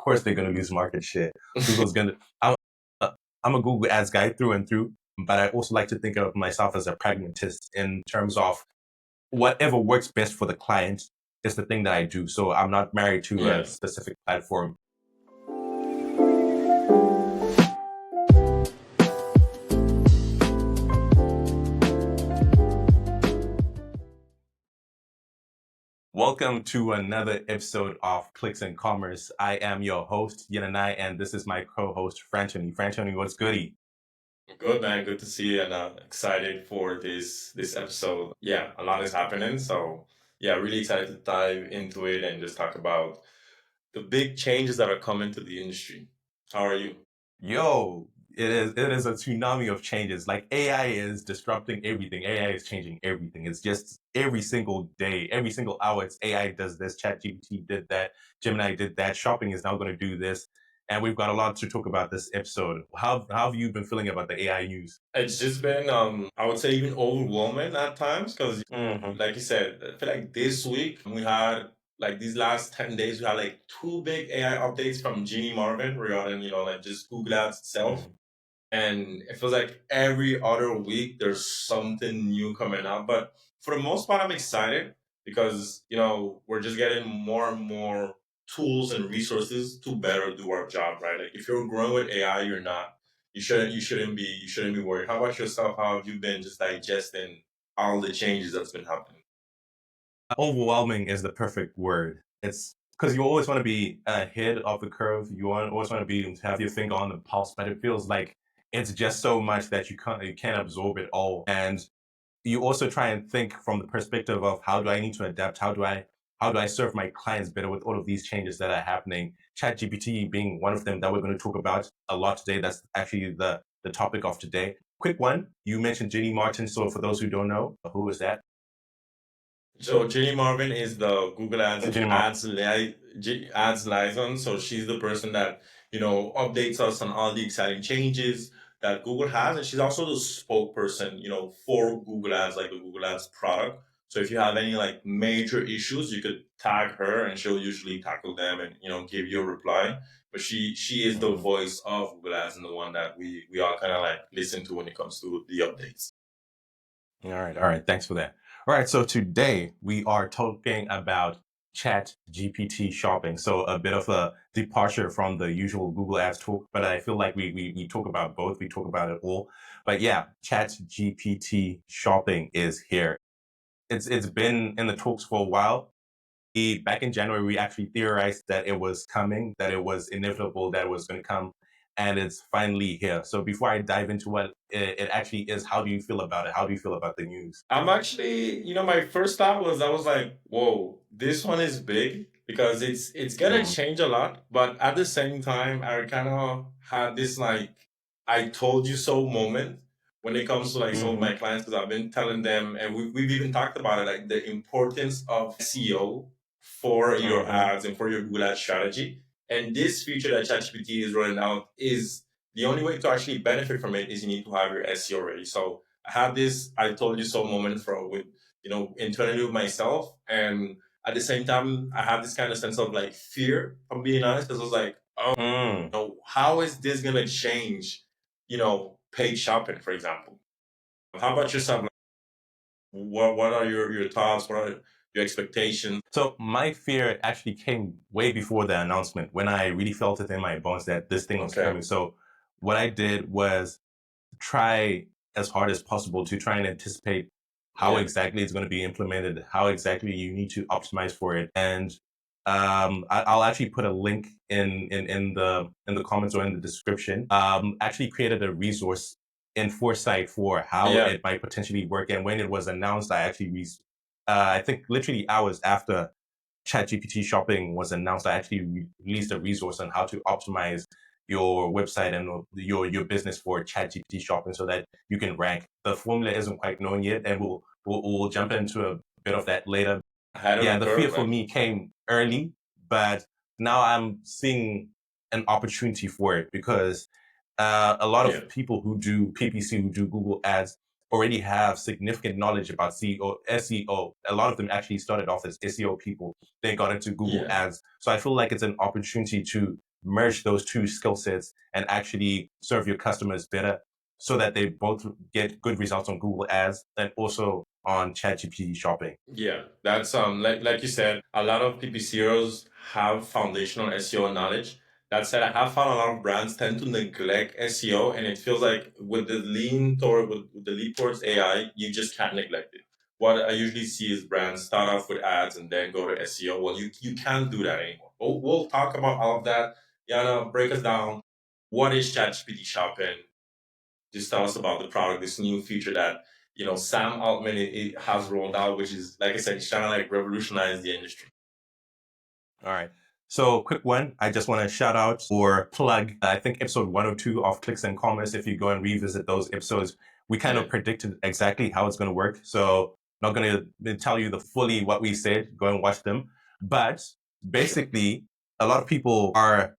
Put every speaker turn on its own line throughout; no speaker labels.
course they're going to lose market share. Google's going to. I'm a Google Ads guy through and through, but I also like to think of myself as a pragmatist in terms of whatever works best for the client is the thing that I do. So I'm not married to a specific platform. Welcome to another episode of Clicks and Commerce. I am your host, Yananai, and this is my co-host, Franchoni. Franchoni, what's goody?
Good, man. Good to see you, and excited for this episode. Yeah, a lot is happening, so yeah, really excited to dive into it and just talk about the big changes that are coming to the industry. How are you?
Yo, it is a tsunami of changes. Like AI is disrupting everything. AI is changing everything. It's just every single day, every single hour, it's AI does this, ChatGPT did that, Gemini did that, shopping is now going to do this. And we've got a lot to talk about this episode. How have you been feeling about the AI news?
It's just been, I would say, even overwhelming at times because, like you said, I feel like this week we had like these last 10 days we had like two big AI updates from Jeannie Marvin regarding like just Google Ads itself. And it feels like every other week there's something new coming out. But for the most part, I'm excited because we're just getting more and more tools and resources to better do our job, right? Like if you're growing with AI, you shouldn't be worried. How about yourself? How have you been just digesting all the changes that's been happening?
Overwhelming is the perfect word. It's because you always want to be ahead of the curve. Always want to be have your finger on the pulse, but it feels like it's just so much that you can't absorb it all. And you also try and think from the perspective of how do I need to adapt? How do I serve my clients better with all of these changes that are happening? ChatGPT being one of them that we're going to talk about a lot today. That's actually the topic of today. Quick one. You mentioned Jenny Martin. So for those who don't know, who is that?
So Jenny Marvin is the Google Ads
Jenny Martin.
ads liaison. So she's the person that updates us on all the exciting changes that Google has, and she's also the spokesperson for Google Ads, like the Google Ads product. So if you have any like major issues, you could tag her, and she'll usually tackle them and give you a reply. But she is the voice of Google Ads and the one that we all kind of like listen to when it comes to the updates.
All right. Thanks for that. All right, so today we are talking about Chat GPT shopping. So a bit of a departure from the usual Google Ads talk, but I feel like we talk about both. We talk about it all. But yeah, Chat GPT shopping is here. It's been in the talks for a while. Back in January, we actually theorized that it was coming, that it was inevitable, that it was going to come, and it's finally here. So before I dive into what it actually is, how do you feel about it? How do you feel about the news?
I'm actually, my first thought was I was like, whoa, this one is big because it's gonna change a lot. But at the same time, I kind of had this like I told you so moment when it comes to like some of my clients because I've been telling them, and we've even talked about it, like the importance of SEO for your ads and for your Google Ads strategy. And this feature that ChatGPT is rolling out is the only way to actually benefit from it is you need to have your SEO ready. So I had this I told you so moment from with internally with myself, and at the same time I have this kind of sense of like fear, if I'm being honest, because I was like, oh, how is this gonna change paid shopping, for example? How about yourself? Like, what are your thoughts? What are your expectations?
So my fear actually came way before the announcement when I really felt it in my bones that this thing was
Okay.
coming. So what I did was try as hard as possible to try and anticipate how exactly it's going to be implemented, how exactly you need to optimize for it. And I'll actually put a link in the comments or in the description. Actually created a resource in foresight for how it might potentially work. And when it was announced, I think literally hours after ChatGPT shopping was announced, I actually released a resource on how to optimize your website and your business for ChatGPT shopping so that you can rank. The formula isn't quite known yet, and we'll jump into a bit of that later. Yeah, the fear for me came early, but now I'm seeing an opportunity for it because a lot of people who do PPC, who do Google Ads, already have significant knowledge about SEO. A lot of them actually started off as SEO people, then got into Google Ads. So I feel like it's an opportunity to merge those two skill sets and actually serve your customers better so that they both get good results on Google Ads and also on ChatGPT shopping.
Yeah, that's like you said, a lot of PPCers have foundational SEO knowledge. That said, I have found a lot of brands tend to neglect SEO, and it feels like with the with the lean towards AI, you just can't neglect it. What I usually see is brands start off with ads and then go to SEO. Well, you can't do that anymore. We'll talk about all of that. Yana, break us down. What is ChatGPT shopping? Just tell us about the product, this new feature that Sam Altman it has rolled out, which is like I said, he's trying to like revolutionize the industry.
All right. So, quick one. I just want to shout out or plug, I think episode 102 of Clicks and Commerce. If you go and revisit those episodes, we kind of predicted exactly how it's going to work. So, not going to tell you the fully what we said. Go and watch them. But basically, a lot of people are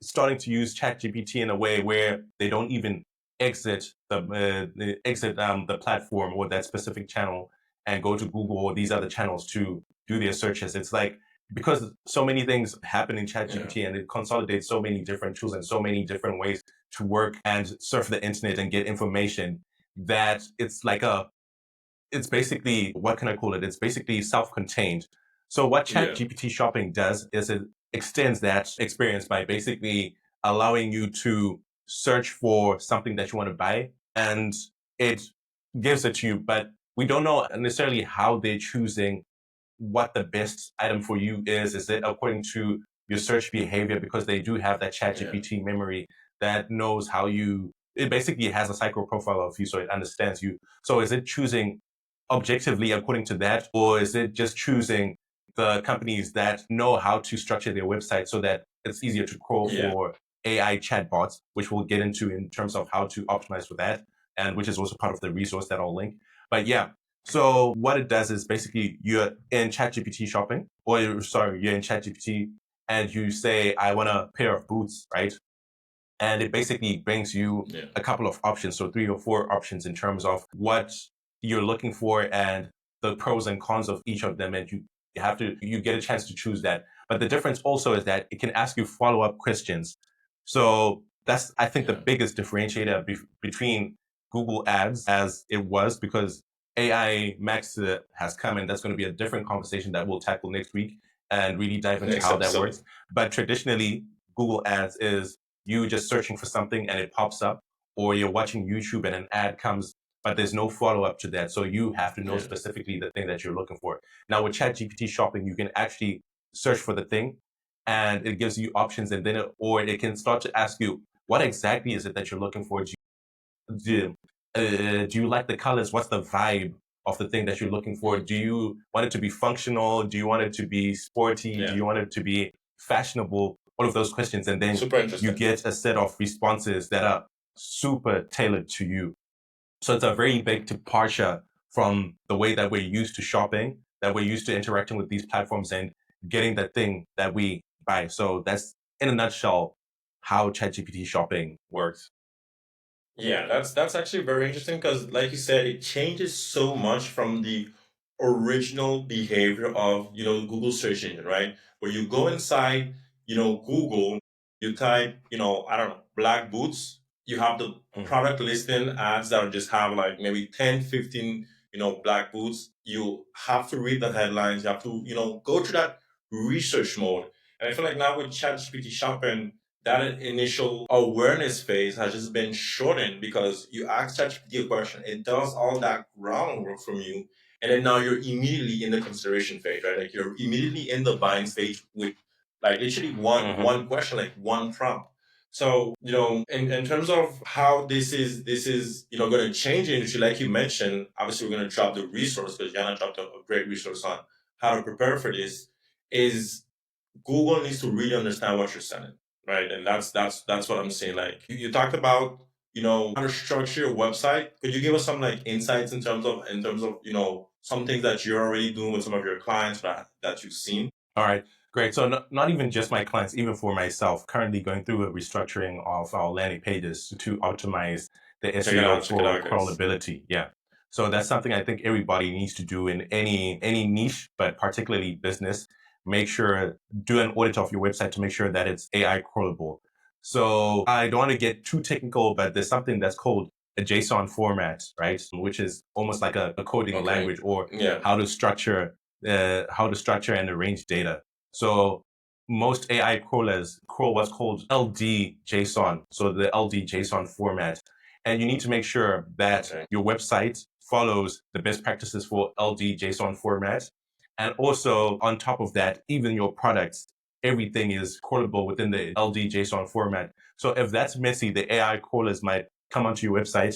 starting to use ChatGPT in a way where they don't even exit the platform or that specific channel and go to Google or these other channels to do their searches. It's like because so many things happen in ChatGPT and it consolidates so many different tools and so many different ways to work and surf the internet and get information that it's basically, what can I call it? It's basically self-contained. So what ChatGPT shopping does is it extends that experience by basically allowing you to search for something that you want to buy and it gives it to you. But we don't know necessarily how they're choosing what the best item for you is. Is it according to your search behavior? Because they do have that ChatGPT memory that knows how you, it basically has a psycho profile of you, so it understands you. So is it choosing objectively according to that, or is it just choosing the companies that know how to structure their website so that it's easier to crawl for AI chatbots, which we'll get into in terms of how to optimize for that, and which is also part of the resource that I'll link. But yeah, so what it does is basically you're in ChatGPT shopping, or sorry, you're in ChatGPT and you say, I want a pair of boots, right? And it basically brings you a couple of options, so 3 or 4 options in terms of what you're looking for and the pros and cons of each of them, and you get a chance to choose that. But the difference also is that it can ask you follow-up questions. So that's, I think, the biggest differentiator between Google Ads as it was, because AI Max has come, and that's going to be a different conversation that we'll tackle next week and really dive into how that works. But traditionally, Google Ads is you just searching for something and it pops up, or you're watching YouTube and an ad comes, but there's no follow up to that. So you have to know specifically the thing that you're looking for. Now with ChatGPT shopping, you can actually search for the thing and it gives you options, and then it can start to ask you, what exactly is it that you're looking for? Do you like the colors? What's the vibe of the thing that you're looking for? Do you want it to be functional? Do you want it to be sporty? Do you want it to be fashionable? All of those questions. And then you get a set of responses that are super tailored to you. So it's a very big departure from the way that we're used to shopping, that we're used to interacting with these platforms and getting the thing that we buy. So that's, in a nutshell, how ChatGPT shopping works.
Yeah, that's actually very interesting because, like you said, it changes so much from the original behavior of Google search engine, right? Where you go inside Google, you type I don't know, black boots. You have the product listing ads that just have like maybe 10, 15 black boots. You have to read the headlines. You have to go through that research mode. And I feel like now with ChatGPT shopping, that initial awareness phase has just been shortened because you ask ChatGPT a question, it does all that groundwork from you, and then now you're immediately in the consideration phase, right? Like you're immediately in the buying stage with like literally one question, like one prompt. So, in terms of how this is going to change the industry, like you mentioned, obviously we're going to drop the resource because Jana dropped a great resource on how to prepare for this. Is Google needs to really understand what you're selling, right? And that's what I'm saying. Like you talked about, how to structure your website. Could you give us some like insights in terms of some things that you're already doing with some of your clients that you've seen?
All right, great. So not even just my clients, even for myself, currently going through a restructuring of our landing pages to optimize the SEO for crawlability. Yeah. So that's something I think everybody needs to do in any niche, but particularly business. make sure, do an audit of your website to make sure that it's AI crawlable. So I don't want to get too technical, but there's something that's called a JSON format, right? Which is almost like a coding
Okay.
language, or
Yeah.
how to structure and arrange data. So most AI crawlers crawl what's called LD JSON, so the LD JSON format. And you need to make sure that
Okay.
your website follows the best practices for LD JSON format. And also, on top of that, even your products, everything is crawlable within the LD JSON format. So if that's messy, the AI crawlers might come onto your website,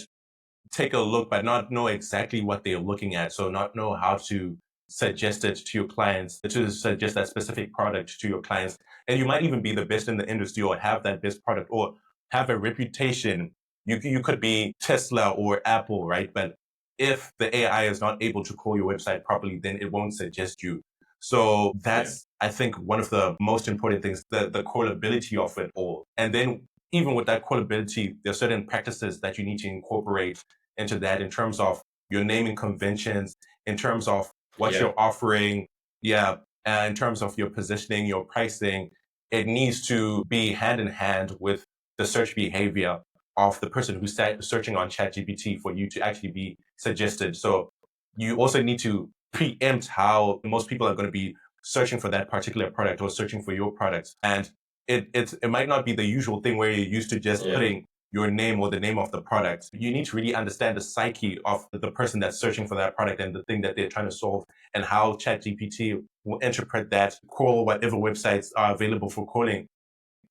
take a look, but not know exactly what they're looking at. So not know how to suggest it to your clients, to suggest that specific product to your clients. And you might even be the best in the industry, or have that best product, or have a reputation. You could be Tesla or Apple, right? But if the AI is not able to crawl your website properly, then it won't suggest you. So
Yeah.
that's, I think, one of the most important things, the crawlability of it all. And then even with that crawlability, there are certain practices that you need to incorporate into that, in terms of your naming conventions, in terms of what
Yeah.
you're offering, yeah, in terms of your positioning, your pricing. It needs to be hand in hand with the search behavior of the person who's searching on ChatGPT for you to actually be suggested. So you also need to preempt how most people are going to be searching for that particular product, or searching for your products. And it might not be the usual thing where you're used to just
Yeah.
putting your name or the name of the product. You need to really understand the psyche of the person that's searching for that product and the thing that they're trying to solve, and how ChatGPT will interpret that, crawl whatever websites are available for crawling,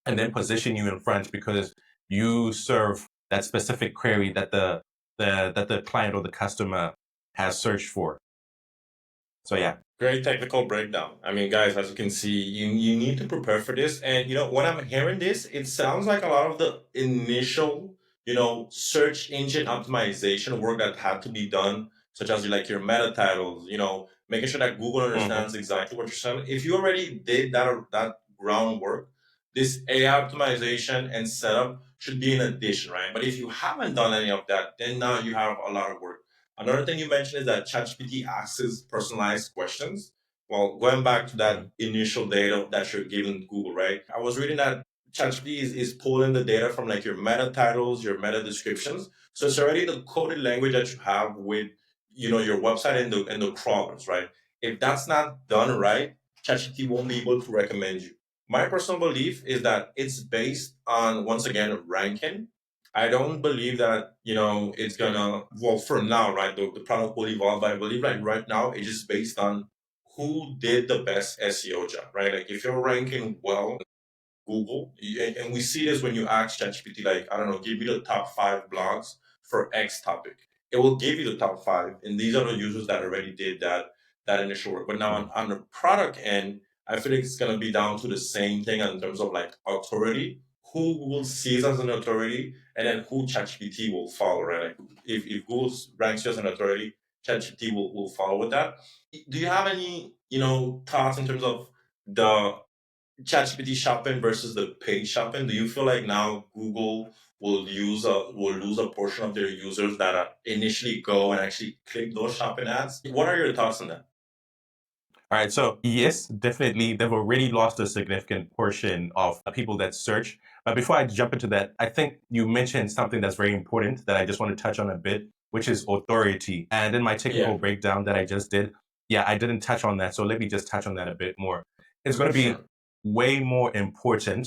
and then position you in front because you serve that specific query that the client or the customer has searched for. So yeah.
Great technical breakdown. I mean, guys, as you can see, you need to prepare for this. And when I'm hearing this, it sounds like a lot of the initial, search engine optimization work that had to be done, such as like your meta titles, making sure that Google
Hmm.
understands exactly what you're saying. If you already did that groundwork, this AI optimization and setup should be an addition, right? But if you haven't done any of that, then now you have a lot of work. Another thing you mentioned is that ChatGPT asks personalized questions. Well, going back to that initial data that you're giving Google, right? I was reading that ChatGPT is pulling the data from like your meta titles, your meta descriptions. So it's already the coded language that you have with, your website and the crawlers, right? If that's not done right, ChatGPT won't be able to recommend you. My personal belief is that it's based on, once again, ranking. I don't believe that, it's gonna, well, for now, right? The product will evolve, but I believe like right now it's just based on who did the best SEO job, right? Like if you're ranking well Google, and we see this when you ask ChatGPT, like, I don't know, give me the top 5 blogs for X topic. It will give you the top 5, and these are the users that already did that initial work. But now on the product end, I feel like it's gonna be down to the same thing in terms of like authority, who Google sees as an authority, and then who ChatGPT will follow, right? Like if Google ranks you as an authority, ChatGPT will follow with that. Do you have any, thoughts in terms of the ChatGPT shopping versus the paid shopping? Do you feel like now Google will lose a portion of their users that initially go and actually click those shopping ads? What are your thoughts on that?
All right, so yes, definitely, they've already lost a significant portion of people that search. But before I jump into that, I think you mentioned something that's very important that I just want to touch on a bit, which is authority. And in my technical
Yeah,
breakdown that I just did, yeah, I didn't touch on that. So let me just touch on that a bit more. It's going
for
to be
sure.
way more important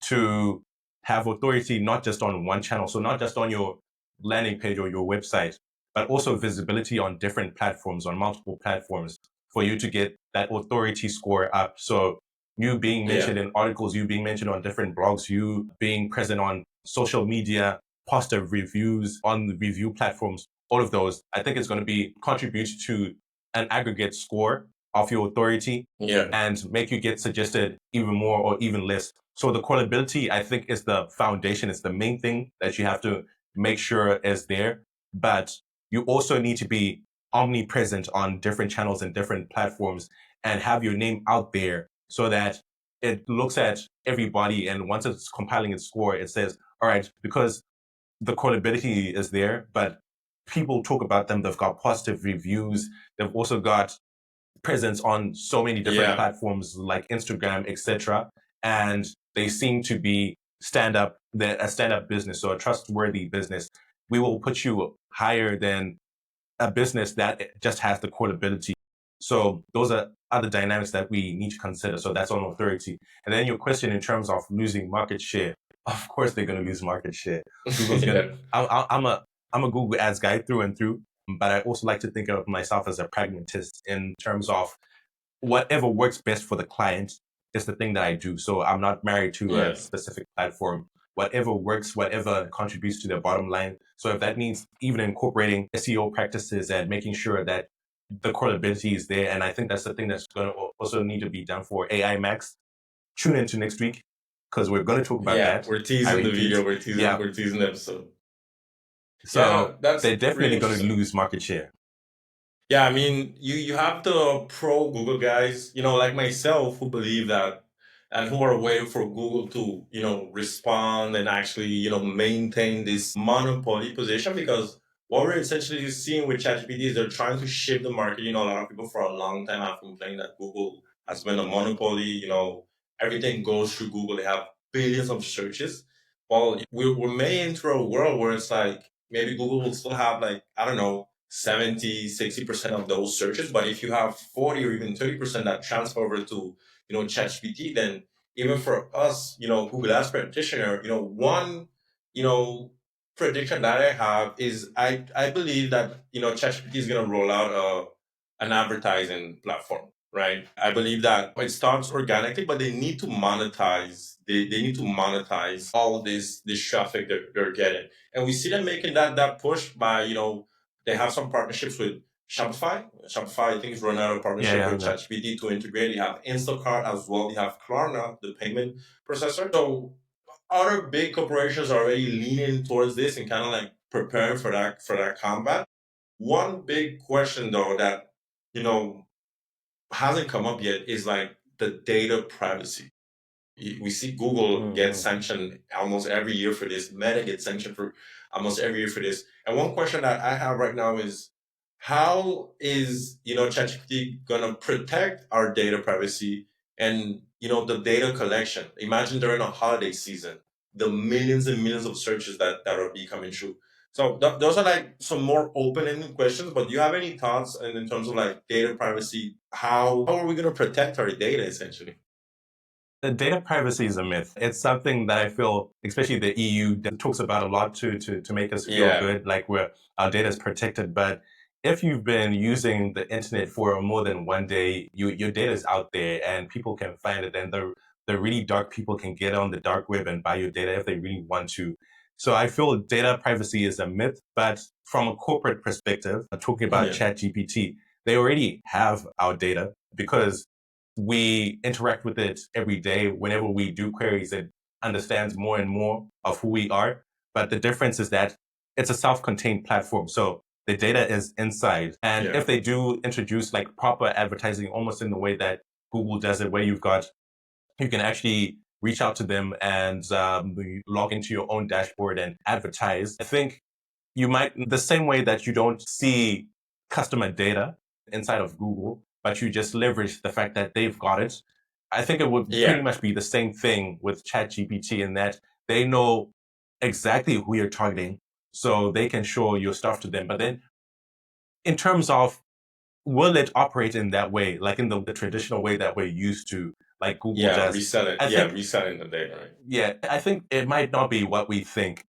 to have authority not just on one channel, so not just on your landing page or your website, but also visibility on different platforms, on multiple platforms, for you to get that authority score up. So you being
Yeah,
mentioned in articles, you being mentioned on different blogs, you being present on social media, positive reviews on the review platforms, all of those, I think it's going to be contribute to an aggregate score of your authority
yeah,
and make you get suggested even more or even less. So the crawlability, I think, is the foundation. It's the main thing that you have to make sure is there. But you also need to be omnipresent on different channels and different platforms, and have your name out there so that it looks at everybody, and once it's compiling its score, it says, all right, because the crawlability is there, but people talk about them, they've got positive reviews, they've also got presence on so many different
Yeah.
platforms like Instagram, etc. And they seem to be they're a stand-up business, so a trustworthy business. We will put you higher than a business that just has the quotability. So those are other dynamics that we need to consider. So that's on authority. And then your question in terms of losing market share. Of course, they're going to lose market share. Google's going to.
Yeah.
I'm a Google Ads guy through and through, but I also like to think of myself as a pragmatist in terms of whatever works best for the client is the thing that I do. So I'm not married to a
Yeah.
specific platform. Whatever works, whatever contributes to their bottom line. So if that means even incorporating SEO practices and making sure that the credibility is there, and I think that's the thing that's going to also need to be done for AI Max. Tune into next week because we're going to talk about
Yeah.
that.
We're
I
teasing the
repeat,
video.
yeah.
We're teasing the episode. Yeah,
So
that's
they're
really
definitely going to
interesting.
lose market share.
Yeah, I mean, you have the pro Google guys, like myself, who believe that and who are waiting for Google to, respond and actually, maintain this monopoly position because what we're essentially seeing with ChatGPT is they're trying to shift the market. A lot of people for a long time have complained that Google has been a monopoly. Everything goes through Google. They have billions of searches. Well, we're may enter a world where it's like maybe Google will still have like, I don't know, 70, 60% of those searches. But if you have 40 or even 30% that transfer over to, ChatGPT, then even for us, Google Ads practitioner, one, you know, prediction that I have is I believe that, ChatGPT is going to roll out an advertising platform, right? I believe that it starts organically, but they need to monetize. They need to monetize all this traffic that they're getting. And we see them making that push by, they have some partnerships with Shopify. Shopify, I think, is running out of
Yeah,
partnership
yeah,
with
yeah.
ChatGPT to integrate. You have Instacart as well. You have Klarna, the payment processor. So other big corporations are already leaning towards this and kind of like preparing for that combat. One big question though that you know hasn't come up yet is like the data privacy. We see Google get
Mm-hmm.
sanctioned almost every year for this. Meta gets sanctioned for almost every year for this. And one question that I have right now is, how is ChatGPT gonna protect our data privacy and the data collection? Imagine during a holiday season, the millions and millions of searches that are be coming through. So those are like some more open-ended questions. But do you have any thoughts in terms of like data privacy? How are we gonna protect our data essentially?
The data privacy is a myth. It's something that I feel, especially the EU, talks about a lot to make us feel
Yeah.
good, like our data is protected. But if you've been using the internet for more than one day, your data is out there and people can find it. And the really dark people can get on the dark web and buy your data if they really want to. So I feel data privacy is a myth. But from a corporate perspective, talking about
Yeah.
ChatGPT, they already have our data because we interact with it every day. Whenever we do queries, it understands more and more of who we are. But the difference is that it's a self-contained platform. So the data is inside. And
Yeah.
if they do introduce like proper advertising, almost in the way that Google does it, where you can actually reach out to them and log into your own dashboard and advertise. I think you might, the same way that you don't see customer data inside of Google, but you just leverage the fact that they've got it. I think it would pretty
Yeah.
much be the same thing with ChatGPT in that they know exactly who you're targeting, so they can show your stuff to them. But then, in terms of will it operate in that way, like in the traditional way that we're used to, like Google
Yeah.
does?
Reselling.
I
Yeah.
think,
Reselling the data, right?
yeah, I think it might not be what we think.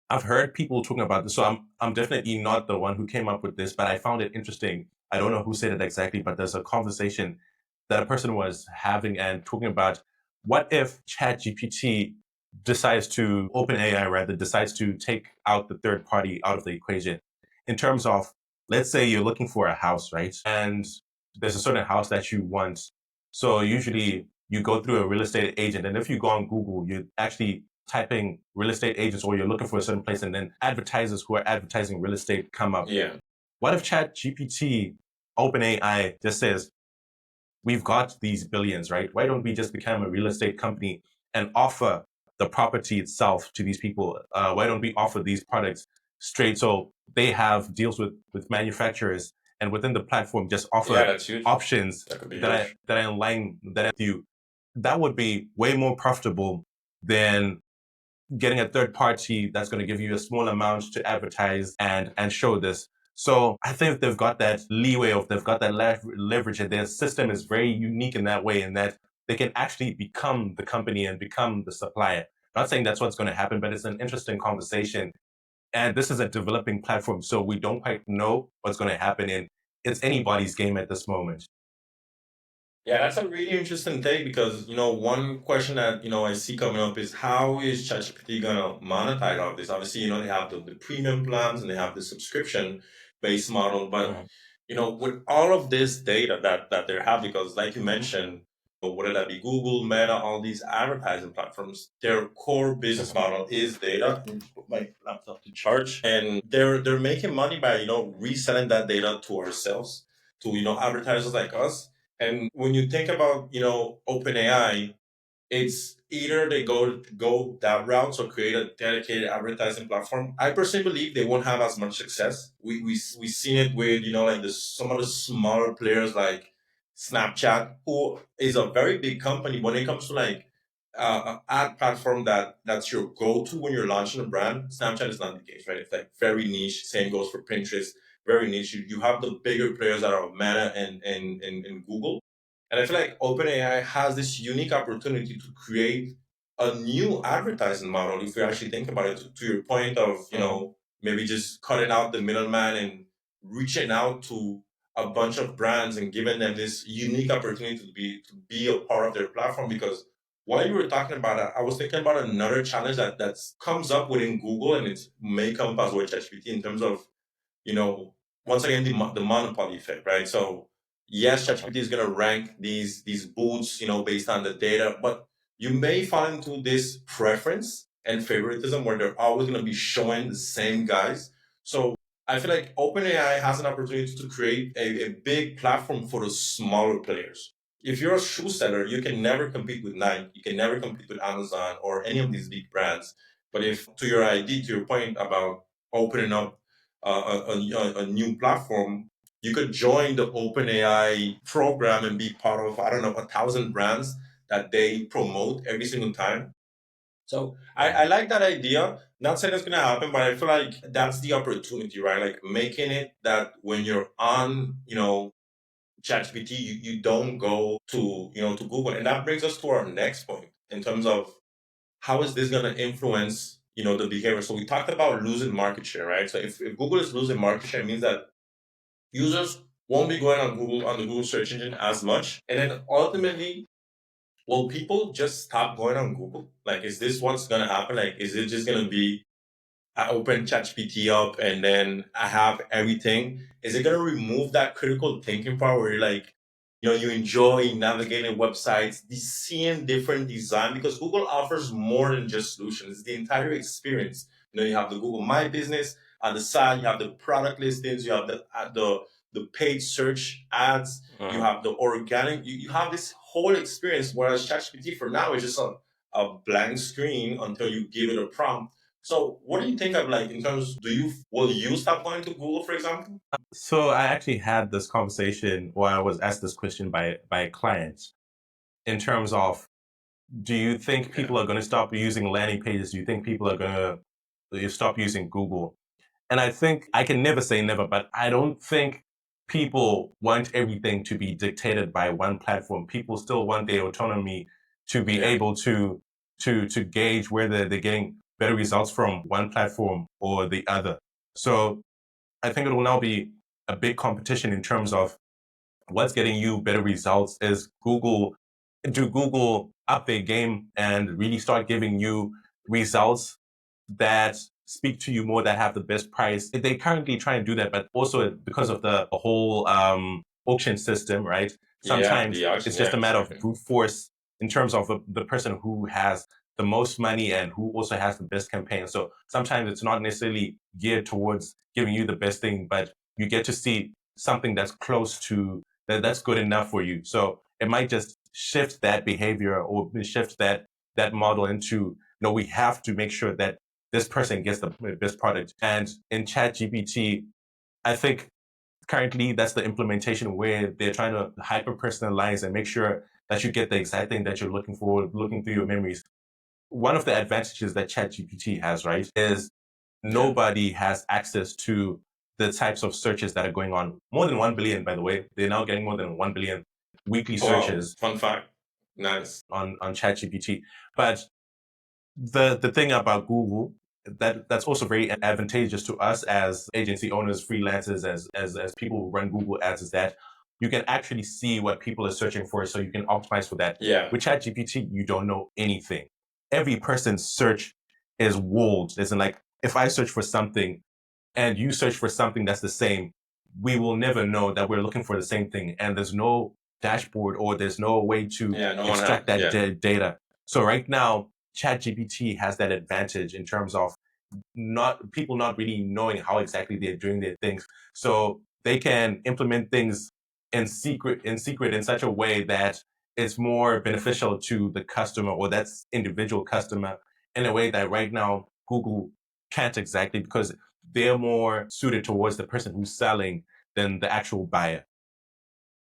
I've heard people talking about this, so I'm definitely not the one who came up with this, but I found it interesting. I don't know who said it exactly, but there's a conversation that a person was having and talking about what if ChatGPT decides to OpenAI rather decides to take out the third party out of the equation in terms of, let's say you're looking for a house, right? And there's a certain house that you want. So usually you go through a real estate agent, and if you go on Google, you actually typing real estate agents or you're looking for a certain place and then advertisers who are advertising real estate come up.
Yeah.
What if Chat GPT, OpenAI just says, we've got these billions, right? Why don't we just become a real estate company and offer the property itself to these people? Why don't we offer these products straight? So they have deals with manufacturers and within the platform just
Yeah,
offer
that's huge.
options
That could be
that
huge.
are in line that you, that would be way more profitable than getting a third party that's going to give you a small amount to advertise and show this. So I think they've got that leeway of, they've got that leverage, and their system is very unique in that way, in that they can actually become the company and become the supplier. Not saying that's what's going to happen, but it's an interesting conversation. And this is a developing platform, so we don't quite know what's going to happen, and it's anybody's game at this moment.
Yeah, that's a really interesting take because one question that I see coming up is how is ChatGPT gonna monetize all of this? Obviously, they have the premium plans and they have the subscription based model, but
Mhm.
with all of this data that they have, because like you mentioned, whether that be Google, Meta, all these advertising platforms, their core business model is data. Let me put my laptop to charge, and they're making money by reselling that data to ourselves, to advertisers like us. And when you think about, OpenAI, it's either they go that route, so create a dedicated advertising platform. I personally believe they won't have as much success. We seen it with like some of the smaller players like Snapchat, who is a very big company when it comes to like an ad platform that's your go-to when you're launching a brand. Snapchat is not the case, right? It's like very niche. Same goes for Pinterest, very niche. You have the bigger players that are Meta and Google, and I feel like OpenAI has this unique opportunity to create a new advertising model. If you actually think about it, to your point of,
Mhm.
maybe just cutting out the middleman and reaching out to a bunch of brands and giving them this unique opportunity to be a part of their platform. Because while you were talking about it, I was thinking about another challenge that comes up within Google, and it may come up as well with ChatGPT in terms of you know, once again, the monopoly effect, right? So yes, ChatGPT is going to rank these boots, based on the data, but you may fall into this preference and favoritism where they're always going to be showing the same guys. So I feel like OpenAI has an opportunity to create a big platform for the smaller players. If you're a shoe seller, you can never compete with Nike, you can never compete with Amazon or any of these big brands. But if, to your ID, to your point about opening up a new platform, you could join the OpenAI program and be part of, I don't know, 1,000 brands that they promote every single time. So I
Mhm.
like that idea. Not saying it's gonna happen, but I feel like that's the opportunity, right? Like making it that when you're on, ChatGPT, you don't go to Google. And that brings us to our next point in terms of how is this going to influence the behavior. So we talked about losing market share, right? So if Google is losing market share, it means that users won't be going on Google, on the Google search engine as much, and then ultimately, will people just stop going on Google? Like, is this what's going to happen? Like, is it just going to be I open ChatGPT up and then I have everything? Is it going to remove that critical thinking part where you're like, you enjoy navigating websites, seeing different design? Because Google offers more than just solutions, it's the entire experience. You have the Google My Business on the side, you have the product listings, you have the paid search ads, you
Mhm.
have the organic, you have this whole experience. Whereas ChatGPT for now is just a blank screen until you give it a prompt. So what do you think of, like, in terms, will you stop going to Google, for example?
So I actually had this conversation, or I was asked this question by a client, in terms of, do you think
Yeah.
people are going to stop using landing pages? Do you think people are going to stop using Google? And I think I can never say never, but I don't think people want everything to be dictated by one platform. People still want their autonomy to be
Yeah.
able to gauge whether they're getting better results from one platform or the other. So I think it will now be a big competition in terms of what's getting you better results. Is Google, do Google up their game and really start giving you results that speak to you more, that have the best price? They currently try and do that, but also because of the whole auction system, right?
Yeah,
Sometimes
the
it's
auction.
just
Yeah,
a matter of
exactly.
brute force in terms of the person who has the most money and who also has the best campaign. So sometimes it's not necessarily geared towards giving you the best thing, but you get to see something that's close to that's good enough for you. So it might just shift that behavior or shift that model into, no, we have to make sure that this person gets the best product. And in ChatGPT, I think currently that's the implementation where they're trying to hyper personalize and make sure that you get the exact thing that you're looking for, looking through your memories. One of the advantages that ChatGPT has, right, is nobody has access to the types of searches that are going on. More than 1 billion, by the way. They're now getting more than 1 billion weekly
Wow,
searches
fun fact. Nice.
on ChatGPT. But the thing about Google that's also very advantageous to us as agency owners, freelancers, as people who run Google ads is that you can actually see what people are searching for, so you can optimize for that.
Yeah.
With ChatGPT, you don't know anything. Every person's search is walled. Isn't like if I search for something and you search for something that's the same, we will never know that we're looking for the same thing. And there's no dashboard or there's no way to
Yeah, no one
extract
has.
that
Yeah.
data. So right now, ChatGPT has that advantage in terms of not really knowing how exactly they're doing their things. So they can implement things in secret in such a way that it's more beneficial to the customer or that individual customer in a way that right now Google can't exactly, because they're more suited towards the person who's selling than the actual buyer.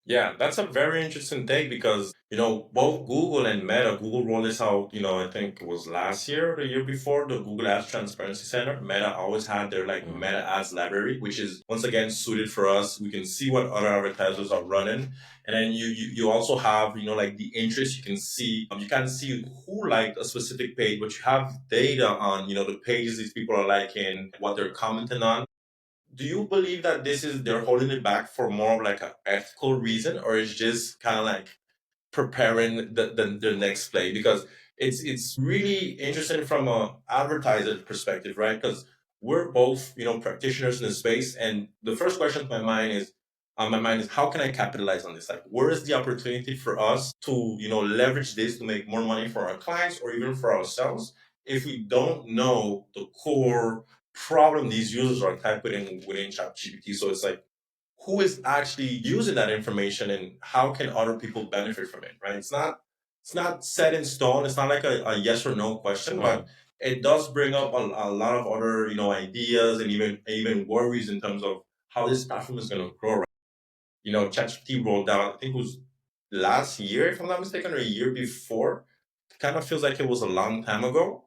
Yeah, that's a very interesting take because, both Google and Meta, Google rolled this out, I think it was last year or the year before, the Google Ads Transparency Center. Meta always had their Meta Ads library, which is once again suited for us. We can see what other advertisers are running. And then you also have, the interest. You can see who liked a specific page, but you have data on, the pages these people are liking, what they're commenting on. Do you believe that this is they're holding it back for more of like an ethical reason, or is just kind of like preparing the next play? Because it's really interesting from a advertiser perspective, right? Because we're both practitioners in the space, and the first question on my mind is how can I capitalize on this? Like, where is the opportunity for us to leverage this to make more money for our clients or even for ourselves if we don't know the core problem these users are typing in within ChatGPT? So it's like, who is actually using that information and how can other people benefit from it, right? It's not set in stone. It's not like a yes or no question, but it does bring up a lot of other ideas and even worries in terms of how this platform is going to grow. Right? ChatGPT rolled out, I think it was last year, if I'm not mistaken, or a year before. It kind of feels like it was a long time ago.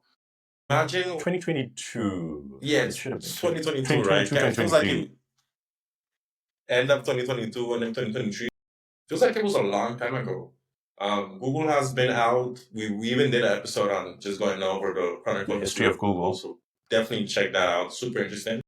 Imagine,
2022.
yeah,
It
it's
should have been
2022, right?
2022,
It feels like
2023.
it end of 2022 and then 2023. Feels like it was a long time ago. Google has been out. We even did an episode on just going over the
The
chronicle
history
history
of
of Google,
Google.
so definitely check that out. Super interesting.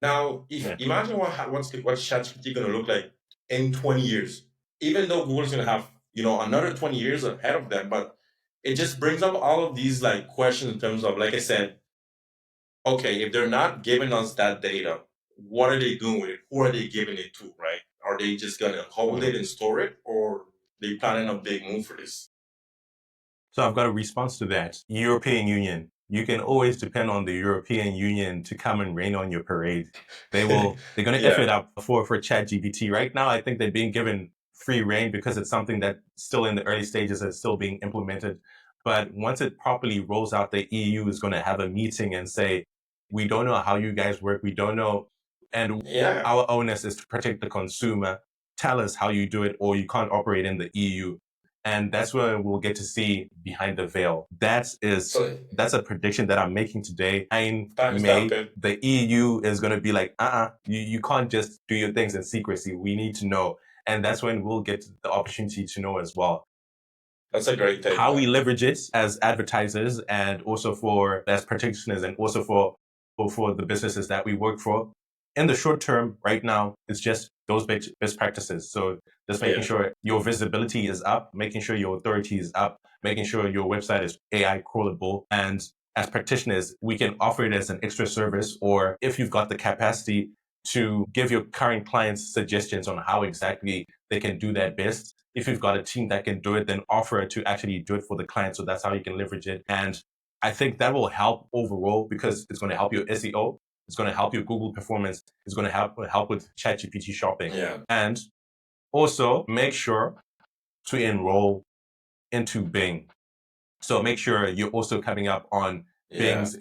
Now, if
Yeah.
imagine what ChatGPT gonna look like in 20 years. Even though Google's gonna have another 20 years ahead of them, but it just brings up all of these like questions in terms of, like I said, okay, if they're not giving us that data, what are they doing with it? Who are they giving it to, right? Are they just gonna hold it and store it, or they planning a big move for this?
So I've got a response to that. European Union. You can always depend on the European Union to come and rain on your parade. They're going to F it
Yeah.
up for ChatGPT. Right now, I think they're being given free reign because it's something that's still in the early stages and still being implemented. But once it properly rolls out, the EU is going to have a meeting and say, we don't know how you guys work. We don't know. And
Yeah.
our onus is to protect the consumer. Tell us how you do it, or you can't operate in the EU. And that's where we'll get to see behind the veil.
So
That's a prediction that I'm making today. In
timestamp
May,
it.
the EU is going to be like, you can't just do your things in secrecy. We need to know. And that's when we'll get the opportunity to know as well.
That's a great take,
How we
man.
leverage it as advertisers and also as practitioners and also for the businesses that we work for. In the short term, right now, it's just those best practices. So just making
Yeah.
sure your visibility is up, making sure your authority is up, making sure your website is AI crawlable. And as practitioners, we can offer it as an extra service, or if you've got the capacity to give your current clients suggestions on how exactly they can do that best. If you've got a team that can do it, then offer it to actually do it for the client. So that's how you can leverage it. And I think that will help overall because it's going to help your SEO. It's going to help your Google performance. It's going to help with ChatGPT shopping.
Yeah.
And also make sure to enroll into Bing. So make sure you're also coming up on
Yeah.
Bing's,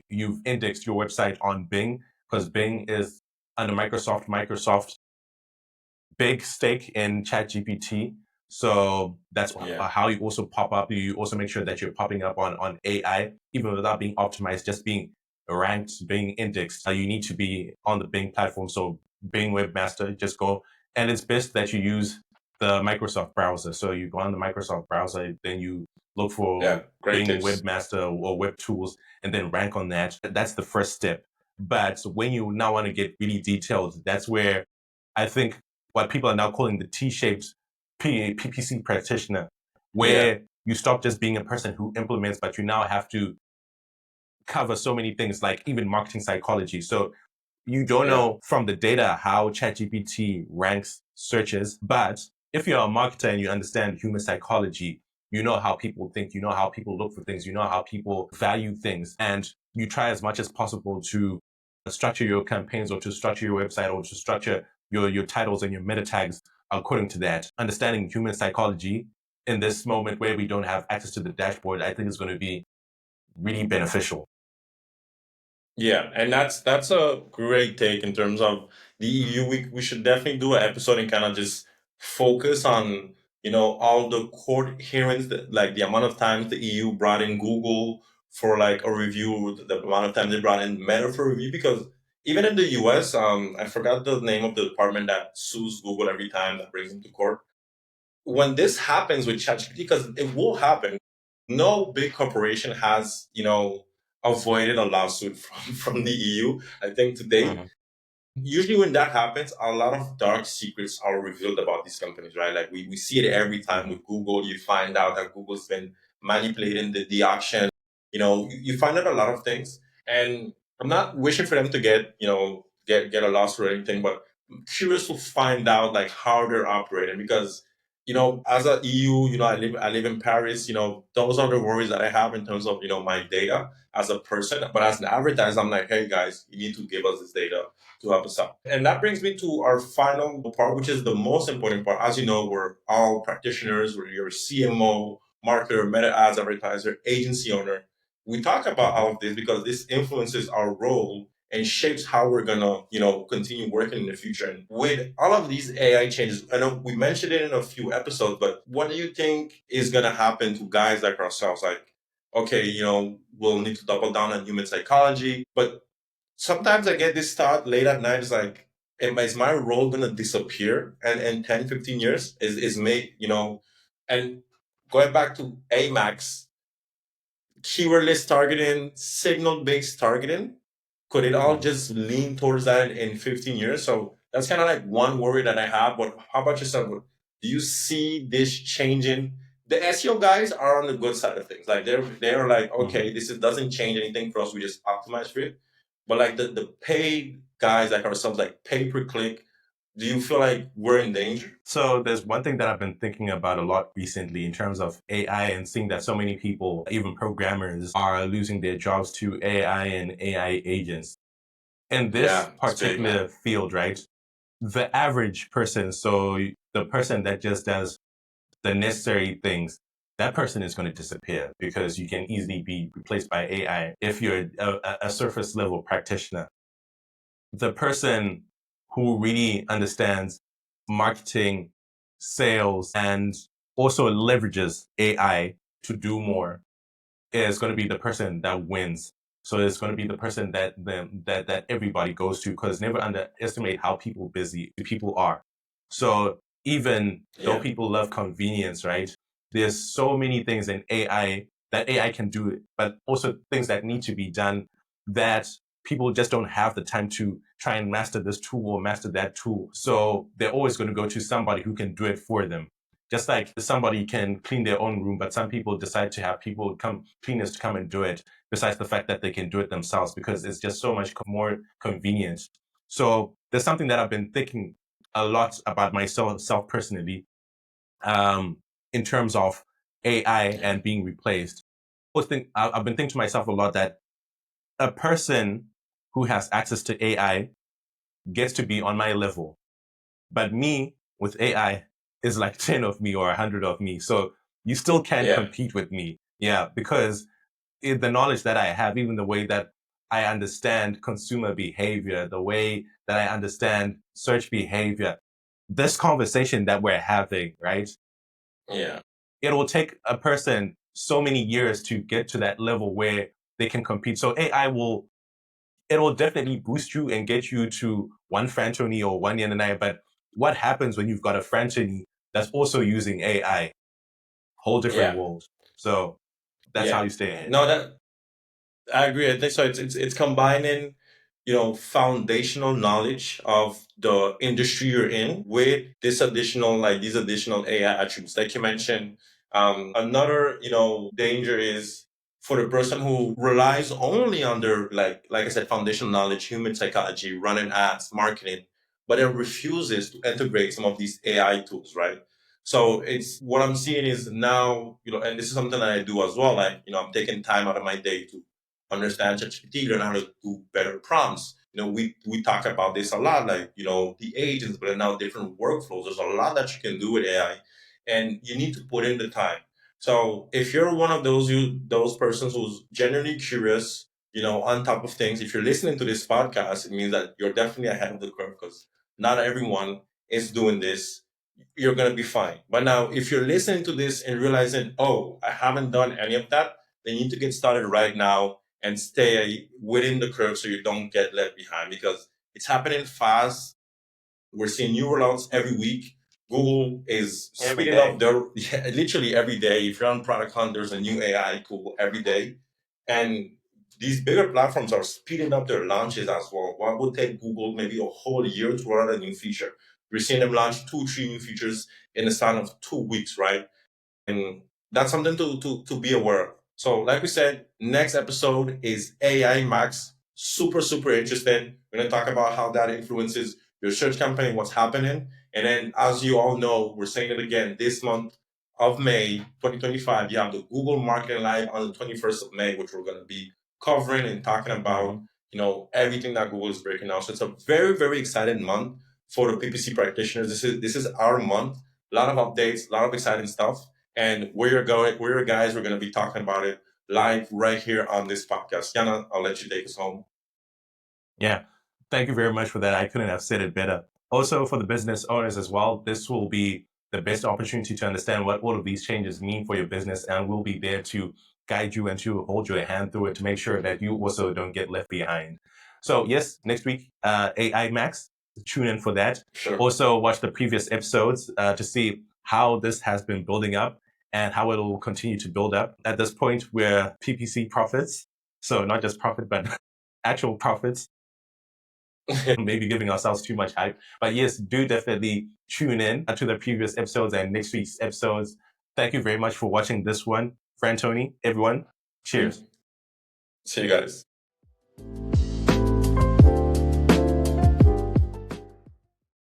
you've indexed your website on Bing because Bing is under Microsoft big stake in ChatGPT. So that's
Yeah.
how you also pop up. You also make sure that you're popping up on AI, even without being optimized, just being ranked, being indexed. You need to be on the Bing platform. So Bing Webmaster, just go. And it's best that you use the Microsoft browser. So you go on the Microsoft browser, then you look
Yeah.
for
Great
Bing
tips.
Webmaster or Web Tools, and then rank on that. That's the first step. But when you now want to get really detailed, that's where I think what people are now calling the T-shaped PPC practitioner,
Yeah.
where you stop just being a person who implements, but you now have to cover so many things, like even marketing psychology. So you don't
Yeah.
know from the data how ChatGPT ranks searches, but if you're a marketer and you understand human psychology, you know how people think, you know how people look for things, you know how people value things, and you try as much as possible to structure your campaigns or to structure your website or to structure your titles and your meta tags according to that. Understanding human psychology in this moment where we don't have access to the dashboard, I think is going to be really beneficial.
Yeah, and that's a great take in terms of the EU. We should definitely do an episode and kind of just focus on, all the court hearings, that, like the amount of times the EU brought in Google for like a review, the amount of times they brought in Meta for review. Because even in the US, I forgot the name of the department that sues Google every time that brings them to court. When this happens with ChatGPT, because it will happen, no big corporation has, avoided a lawsuit from the EU, I think, to date.
Mhm,
Usually when that happens, a lot of dark secrets are revealed about these companies, right? Like we see it every time
mhm,
with Google. You find out that Google's been manipulating the auction. You find out a lot of things. And I'm not wishing for them to get a lawsuit or anything, but I'm curious to find out like how they're operating because as a EU, I live in Paris, those are the worries that I have in terms of, my data as a person. But as an advertiser, I'm like, hey guys, you need to give us this data to help us out. And that brings me to our final part, which is the most important part. As you know, we're all practitioners, we're your CMO, marketer, meta ads advertiser, agency owner. We talk about
mhm,
all of this because this influences our role and shapes how we're gonna, continue working in the future. And with all of these AI changes, I know we mentioned it in a few episodes, but what do you think is gonna happen to guys like ourselves? Like, okay, we'll need to double down on human psychology, but sometimes I get this thought late at night. It's like, is my role gonna disappear? And in 10, 15 years is made, and going back to AMAX, keyword-less targeting, signal-based targeting, could it all
mhm.
just lean towards that in 15 years? So that's kind of like one worry that I have. But how about yourself? Do you see this changing? The SEO guys are on the good side of things. Like they're like,
Mhm.
okay, doesn't change anything for us. We just optimize for it. But like the paid guys like ourselves, like pay per click, do you feel like we're in danger?
So there's one thing that I've been thinking about a lot recently in terms of AI and seeing that so many people, even programmers, are losing their jobs to AI and AI agents. In this
Yeah, it's big,
particular
man.
field, right? The average person, so the person that just does the necessary things, that person is going to disappear because you can easily be replaced by AI if you're a surface level practitioner. The person who really understands marketing, sales, and also leverages AI to do more is going to be the person that wins. So it's going to be the person that everybody goes to because never underestimate how busy people are. So even though
Yeah,
people love convenience, right? There's so many things in AI that AI can do, but also things that need to be done that people just don't have the time to try and master this tool or master that tool. So they're always going to go to somebody who can do it for them. Just like somebody can clean their own room, but some people decide to have cleaners to come and do it, besides the fact that they can do it themselves because it's just so much more convenient. So there's something that I've been thinking a lot about myself personally, um, in terms of AI
yeah,
and being replaced. I've been thinking to myself a lot that a person who has access to AI gets to be on my level. But me with AI is like 10 of me or 100 of me. So you still can't
yeah,
compete with me. Yeah, because the knowledge that I have, even the way that I understand consumer behavior, the way that I understand search behavior. This conversation that we're having, right?
Yeah.
It will take a person so many years to get to that level where they can compete. So AI will it'll definitely boost you and get you to one Frantoni or one Yananai. But what happens when you've got a Frantoni that's also using AI? Whole different
Yeah.
world. So that's how
Yeah.
you stay ahead.
No, that I agree. I think so. It's combining, foundational knowledge of the industry you're in with this additional like these additional AI attributes, like you mentioned. Another danger is for the person who relies only on their like I said, foundational knowledge, human psychology, running ads, marketing, but then refuses to integrate some of these AI tools, right? So it's what I'm seeing is now, and this is something that I do as well. Like, I'm taking time out of my day to understand ChatGPT, learn how to do better prompts. We talk about this a lot, like, the agents, but now different workflows. There's a lot that you can do with AI, and you need to put in the time. So if you're one of those persons who's genuinely curious, on top of things, if you're listening to this podcast, it means that you're definitely ahead of the curve because not everyone is doing this. You're gonna be fine. But now, if you're listening to this and realizing, oh, I haven't done any of that, then you need to get started right now and stay within the curve so you don't get left behind because it's happening fast. We're seeing new rollouts every week. Google is
Every
speeding up
day.
their yeah, literally every day. If you're on Product Hunt, there's a new AI tool every day. And these bigger platforms are speeding up their launches as well. What would take Google maybe a whole year to roll out a new feature? We're seeing them launch 2, 3 new features in the span of 2 weeks, right? And that's something to be aware of. So, like we said, next episode is AI Max. Super, super interesting. We're going to talk about how that influences your search campaign, what's happening. And then, as you all know, we're saying it again this month of May 2025, you have the Google Marketing Live on the 21st of May, which we're going to be covering and talking about,
Mhm.
everything that Google is breaking out. So it's a very, very exciting month for the PPC practitioners. This is our month. A lot of updates, a lot of exciting stuff. And we're your guys. We're going to be talking about it live right here on this podcast. Yana, I'll let you take us home.
Yeah. Thank you very much for that. I couldn't have said it better. Also, for the business owners as well, this will be the best opportunity to understand what all of these changes mean for your business. And we'll be there to guide you and to hold your hand through it to make sure that you also don't get left behind. So, yes, next week, AI Max, tune in for that.
Sure.
Also, watch the previous episodes to see how this has been building up and how it will continue to build up. At this point, we're PPC profits. So, not just profit, but actual profits, maybe giving ourselves too much hype. But yes, do definitely tune in to the previous episodes and next week's episodes. Thank you very much for watching this one. Friend Tony, everyone, cheers.
See you guys.